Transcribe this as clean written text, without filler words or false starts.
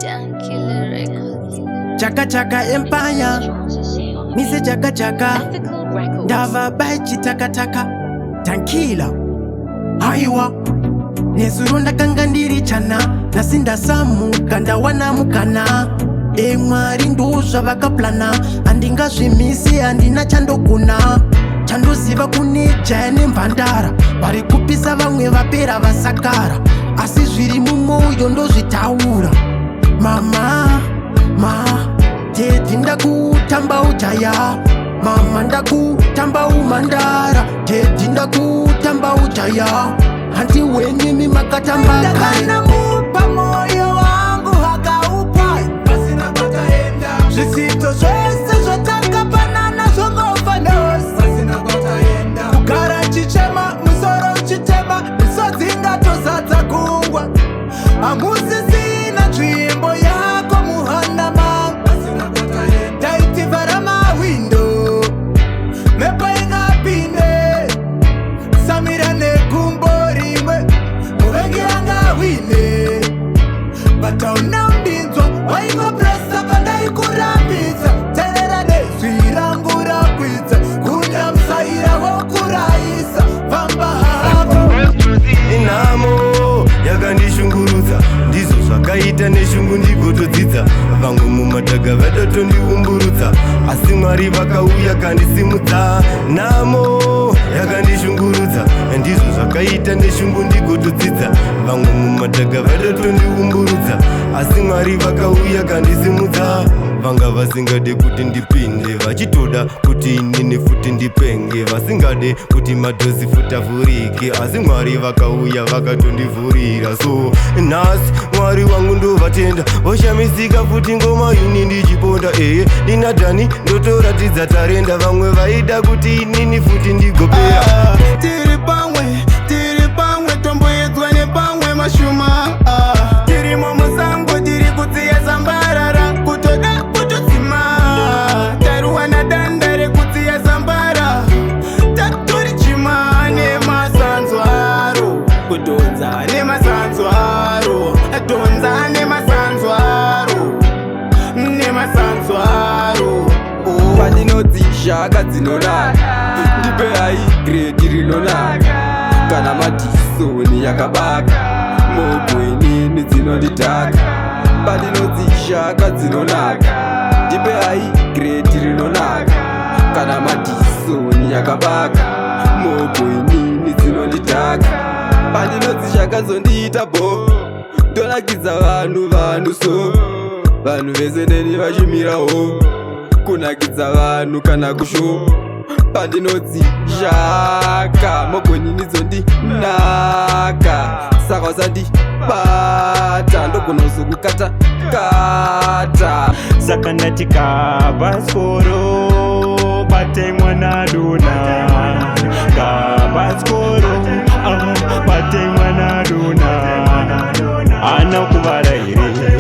Killer Records. Chaka Chaka Empire, Mise Chaka Chaka, Dava Baichi Taka Taka, Tankila, Aiwa, Nesurunda Kangandiri Chana, Nasinda Samu, Kandawana Mukana, Marinduza Vakaplana, Andinga Shimisi, Andina Chandokuna, Chandu Siva Kuni, Jane Vandara, Parikupisa Vangwe Vapera Vasakara, Asizviri Mumo Yondo Zitaura, Mama, Teti ndakutamba ujaya, mama ndakutamba umandara. Teti ndakutamba ujaya, hanti wenye mimakatamba kare. Ndakanamupa moyo wangu hakaupa, basi napataenda. Zisito zote zotaka banana zongofa nos, basi napataenda. Kukara chichema, msoro chitema, misozinga tozaza kungwa. Amuzi zina twimbo yako muhanda ma, basi napataenda. Taiti varama window, mepa inga pinde. Samira ne kumborimwe, muvengi anga wine. Batauna mbinzwa, waingo presa bandai kurambitsa. Tenera nezvirangura kwitsa, kunya msaira wokuraisa. Vamba hapo Inamo yakandishungurudza, ndizvo zvakaita neshungu ndigotodzidza. Vamwe mumadhaga vatotondiumburudza, asi Mwari vakauya kandisimudza. Namo yakandishungurudza, ndizvo zvakaita neshungu ndigotodzidza. Vamwe mumadhaga vatotondiumburudza, asi Mwari vakauya kandisimudza. Vanga vasingade kuti ndipinde, vachitoda kuti inini futi ndipenge. Vasingade kuti madhozi futi avhurike, asi Mwari vakauya vakatondivhurira. So nhasi Mwari wangu ndovatenda, voshamisika futi ngoma ini ndichiponda. Ndinadhani ndotoratidza tarenda, vamwe vaida kuti inini futi ndigopeya. tiri pamwe tomboedzwa nepamwe mashuma. Tirimo musango tiri kutsiya zambarara, kutoda kutotsima. Taruwana danda rekutsiya zambara, tatori chima nemasanzwaro. Kudonza nemasanzwaro, donza nemasanzwaro, nemasanzwaro. Pandinodzishaka dzinonaka, ndipe hai grade rinonaka. Kana madhisoni yakabaka, mogweni dzinonditaka. Pandinodzishaka dzinonaka, ndipe hai grade rinonaka. Kana madhisoni yakabaka, mogweni dzinonditaka. Pandinodzishaka zondiita bo, ndonakidza vanhu so. Vanhu vese ndeni vachimirawo, kunakidza vanhu kana kusho. Pandinodzishaka mogweni nidzondinaka, saka usandibata ndogona kuzokukata kata. Saka ndati kabaskoro bate mwana dona, kabaskoro bate mwana dona. Ana kubara ire